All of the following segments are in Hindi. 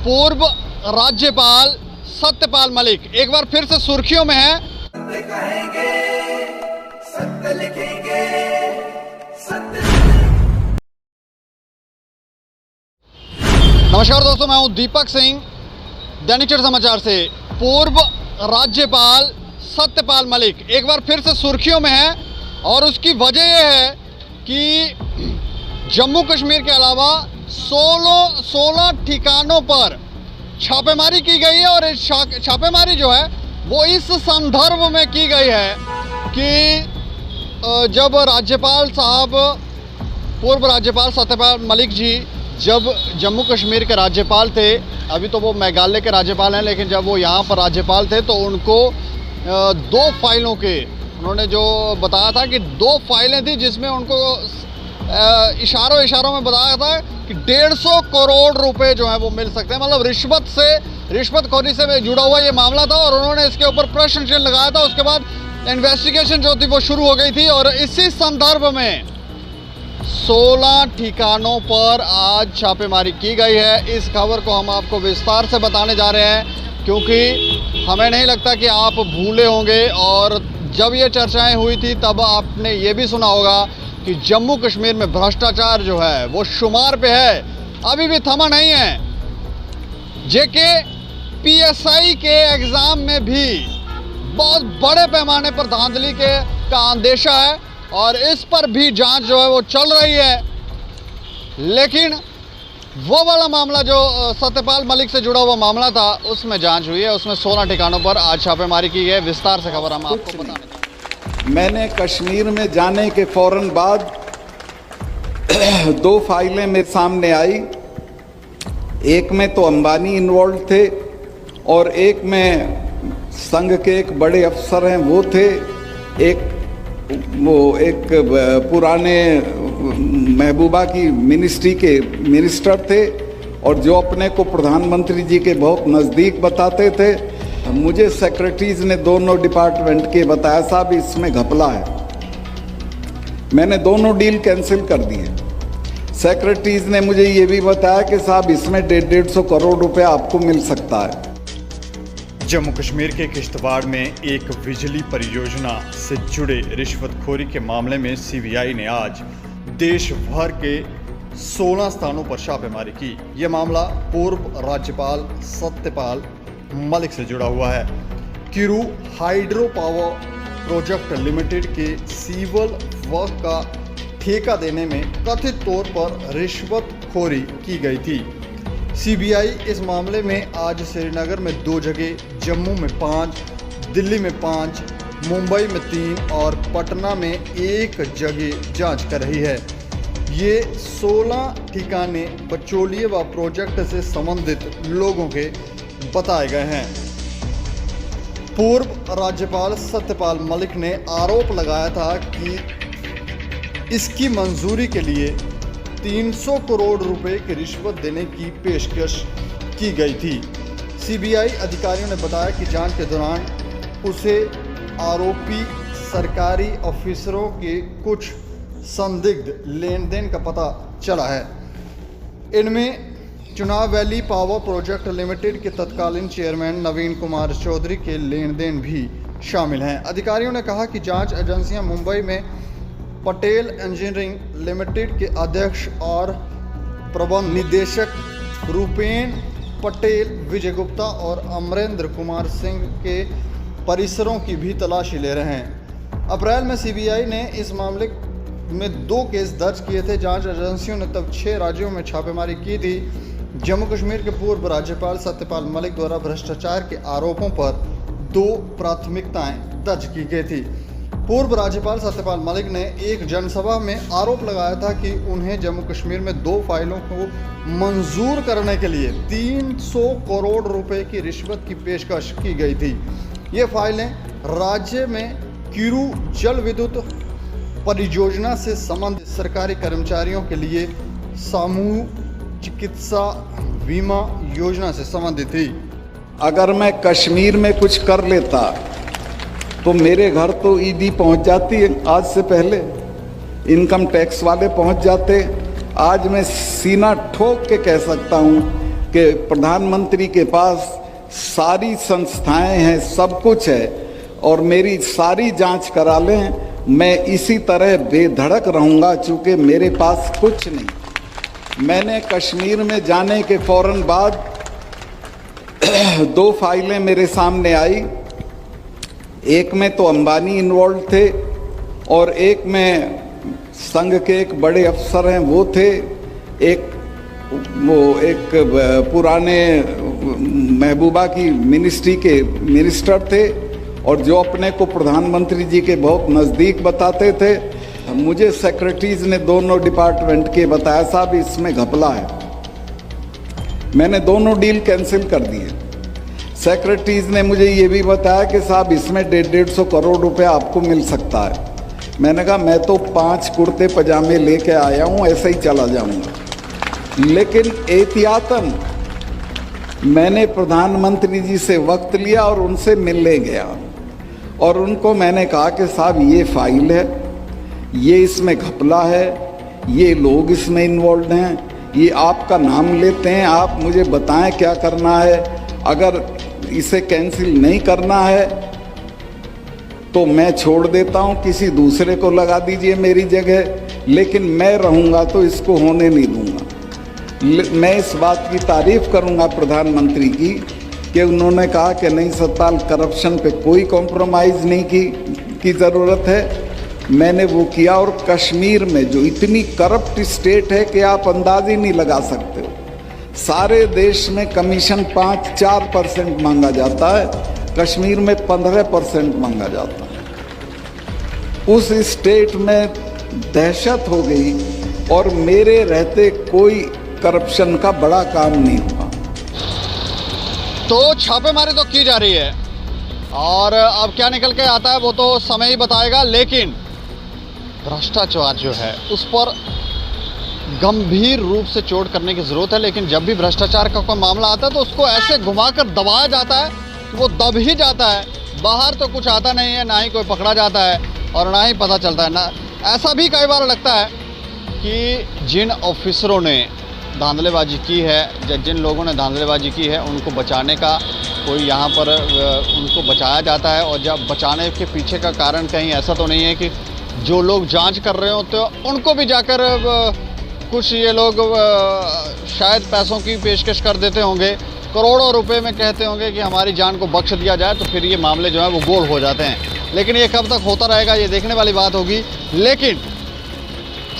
पूर्व राज्यपाल सत्यपाल मलिक एक बार फिर से सुर्खियों में है। सत्य कहेंगे, सत्य लिखेंगे, सत्य। नमस्कार दोस्तों, मैं हूं दीपक सिंह, दैनिक चर समाचार से। पूर्व राज्यपाल सत्यपाल मलिक एक बार फिर से सुर्खियों में है और उसकी वजह यह है कि जम्मू कश्मीर के अलावा 16 ठिकानों पर छापेमारी की गई है और इस छापेमारी जो है वो इस संदर्भ में की गई है कि जब राज्यपाल साहब, पूर्व राज्यपाल सत्यपाल मलिक जी जब जम्मू कश्मीर के राज्यपाल थे, अभी तो वो मेघालय के राज्यपाल हैं, लेकिन जब वो यहाँ पर राज्यपाल थे तो उनको 2 फाइलों के, उन्होंने जो बताया था कि 2 फाइलें थी जिसमें उनको इशारों में बताया था कि 150 करोड़ रुपए जो है वो मिल सकते हैं। मतलब रिश्वतखोरी से जुड़ा हुआ ये मामला था और उन्होंने इसके ऊपर प्रश्न चिन्ह लगाया था। उसके बाद इन्वेस्टिगेशन जो थी वो शुरू हो गई थी और इसी संदर्भ में 16 ठिकानों पर आज छापेमारी की गई है। इस खबर को हम आपको विस्तार से बताने जा रहे हैं क्योंकि हमें नहीं लगता कि आप भूले होंगे और जब ये चर्चाएं हुई थी तब आपने ये भी सुना होगा कि जम्मू कश्मीर में भ्रष्टाचार जो है वो शुमार पे है, अभी भी थमा नहीं है। जेके पीएसआई के एग्ज़ाम में भी बहुत बड़े पैमाने पर धांधली का अंदेशा है और इस पर भी जांच जो है वो चल रही है। लेकिन वो वाला मामला जो सत्यपाल मलिक से जुड़ा हुआ मामला था उसमें जांच हुई है, उसमें 16 ठिकानों पर आज छापेमारी की है। विस्तार से खबर हम आपको बताने। मैंने कश्मीर में जाने के फौरन बाद 2 फाइलें मेरे सामने आई। एक में तो अंबानी इन्वॉल्व थे और एक में संघ के एक बड़े अफसर हैं वो थे, एक पुराने महबूबा की मिनिस्ट्री के मिनिस्टर थे और जो अपने को प्रधानमंत्री जी के बहुत नज़दीक बताते थे। मुझे सेक्रेटरीज ने दोनों डिपार्टमेंट के बताया साहब इसमें घपला है। मैंने दोनों डील कैंसिल कर दी है। सेक्रेटरीज ने मुझे ये भी बताया कि साहब इसमें 150 करोड़ रुपए आपको मिल सकता है। जम्मू कश्मीर के किश्तवाड़ में एक बिजली परियोजना से जुड़े रिश्वतखोरी के मामले में सीबीआई ने आज देश भर के 16 स्थानों पर छापेमारी की। यह मामला पूर्व राज्यपाल सत्यपाल मलिक से जुड़ा हुआ है। Kiru hydro power project limited के सिविल वर्क का ठेका देने में कथित तौर पर रिश्वतखोरी की गई थी। सीबीआई इस मामले में आज श्रीनगर में 2 जगह, जम्मू में 5, दिल्ली में 5, मुंबई में 3 और पटना में 1 जगह जांच कर रही है। ये 16 ठिकाने बचौलिए व प्रोजेक्ट से संबंधित लोगों के बताए गए हैं। पूर्व राज्यपाल सत्यपाल मलिक ने आरोप लगाया था कि इसकी मंजूरी के लिए 300 करोड़ रुपए की रिश्वत देने की पेशकश की गई थी। सीबीआई अधिकारियों ने बताया कि जांच के दौरान उसे आरोपी सरकारी ऑफिसरों के कुछ संदिग्ध लेन देन का पता चला है। इनमें चुनाव वैली पावर प्रोजेक्ट लिमिटेड के तत्कालीन चेयरमैन नवीन कुमार चौधरी के लेन देन भी शामिल हैं। अधिकारियों ने कहा कि जांच एजेंसियां मुंबई में पटेल इंजीनियरिंग लिमिटेड के अध्यक्ष और प्रबंध निदेशक रूपेन पटेल, विजय गुप्ता और अमरेंद्र कुमार सिंह के परिसरों की भी तलाशी ले रहे हैं। अप्रैल में सीबीआई ने इस मामले में 2 केस दर्ज किए थे। जांच एजेंसियों ने तब 6 राज्यों में छापेमारी की थी। जम्मू कश्मीर के पूर्व राज्यपाल सत्यपाल मलिक द्वारा भ्रष्टाचार के आरोपों पर 2 प्राथमिकताएं दर्ज की गई थी। पूर्व राज्यपाल सत्यपाल मलिक ने एक जनसभा में आरोप लगाया था कि उन्हें जम्मू कश्मीर में 2 फाइलों को मंजूर करने के लिए 300 करोड़ रुपए की रिश्वत की पेशकश की गई थी। ये फाइलें राज्य में किरू जल विद्युत परियोजना से संबंधित सरकारी कर्मचारियों के लिए सामूहिक चिकित्सा बीमा योजना से संबंधित थी। अगर मैं कश्मीर में कुछ कर लेता तो मेरे घर तो ईडी पहुंच जाती है। आज से पहले इनकम टैक्स वाले पहुंच जाते। आज मैं सीना ठोक के कह सकता हूं कि प्रधानमंत्री के पास सारी संस्थाएं हैं, सब कुछ है और मेरी सारी जांच करा लें, मैं इसी तरह बेधड़क रहूंगा चूंकि मेरे पास कुछ नहीं। मैंने कश्मीर में जाने के फौरन बाद 2 फाइलें मेरे सामने आई। एक में तो अंबानी इन्वॉल्व थे और एक में संघ के एक बड़े अफसर हैं वो थे, एक पुराने महबूबा की मिनिस्ट्री के मिनिस्टर थे और जो अपने को प्रधानमंत्री जी के बहुत नज़दीक बताते थे। मुझे सेक्रेटरीज ने दोनों डिपार्टमेंट के बताया साहब इसमें घपला है। मैंने दोनों डील कैंसिल कर दिए। सेक्रेटरीज ने मुझे ये भी बताया कि साहब इसमें 150 करोड़ रुपए आपको मिल सकता है। मैंने कहा मैं तो 5 कुर्ते पजामे लेके आया हूँ, ऐसे ही चला जाऊँगा। लेकिन एहतियातन मैंने प्रधानमंत्री जी से वक्त लिया और उनसे मिलने गया और उनको मैंने कहा कि साहब ये फाइल है, ये इसमें घपला है, ये लोग इसमें इन्वॉल्व हैं, ये आपका नाम लेते हैं, आप मुझे बताएं क्या करना है। अगर इसे कैंसिल नहीं करना है तो मैं छोड़ देता हूँ, किसी दूसरे को लगा दीजिए मेरी जगह, लेकिन मैं रहूँगा तो इसको होने नहीं दूँगा। मैं इस बात की तारीफ करूँगा प्रधानमंत्री कि उन्होंने कहा कि नहीं सतपाल, करप्शन पे कोई कॉम्प्रोमाइज़ नहीं की ज़रूरत है। मैंने वो किया और कश्मीर में जो इतनी करप्ट स्टेट है कि आप अंदाज ही नहीं लगा सकते हो। सारे देश में कमीशन 5-4% मांगा जाता है, कश्मीर में 15% मांगा जाता है। उस स्टेट में दहशत हो गई और मेरे रहते कोई करप्शन का बड़ा काम नहीं हुआ। तो छापेमारी तो की जा रही है और अब क्या निकल के आता है वो तो समय ही बताएगा, लेकिन भ्रष्टाचार जो है उस पर गंभीर रूप से चोट करने की ज़रूरत है। लेकिन जब भी भ्रष्टाचार का कोई मामला आता है तो उसको ऐसे घुमाकर दबाया जाता है कि वो दब ही जाता है, बाहर तो कुछ आता नहीं है, ना ही कोई पकड़ा जाता है और ना ही पता चलता है। ना ऐसा भी कई बार लगता है कि जिन ऑफिसरों ने धांधलेबाजी की है, जिन लोगों ने धांधलेबाजी की है, उनको बचाने का कोई यहाँ पर उनको बचाया जाता है और जब बचाने के पीछे का कारण कहीं ऐसा तो नहीं है कि जो लोग जांच कर रहे हो तो उनको भी जाकर कुछ ये लोग शायद पैसों की पेशकश कर देते होंगे, करोड़ों रुपए में कहते होंगे कि हमारी जान को बख्श दिया जाए, तो फिर ये मामले जो हैं वो गोल हो जाते हैं। लेकिन ये कब तक होता रहेगा ये देखने वाली बात होगी। लेकिन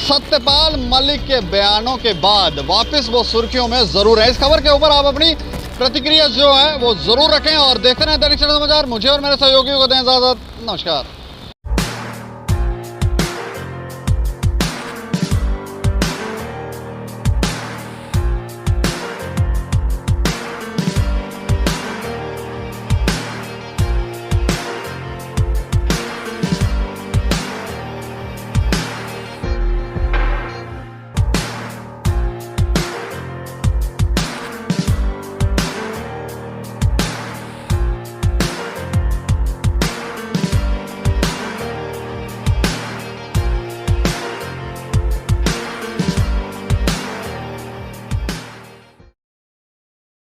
सत्यपाल मलिक के बयानों के बाद वापस वो सुर्खियों में ज़रूर है। इस खबर के ऊपर आप अपनी प्रतिक्रिया जो है वो ज़रूर रखें और देखते रहें दैनिक सवेरा समाचार। मुझे और मेरे सहयोगियों को दें इजाज़त। नमस्कार।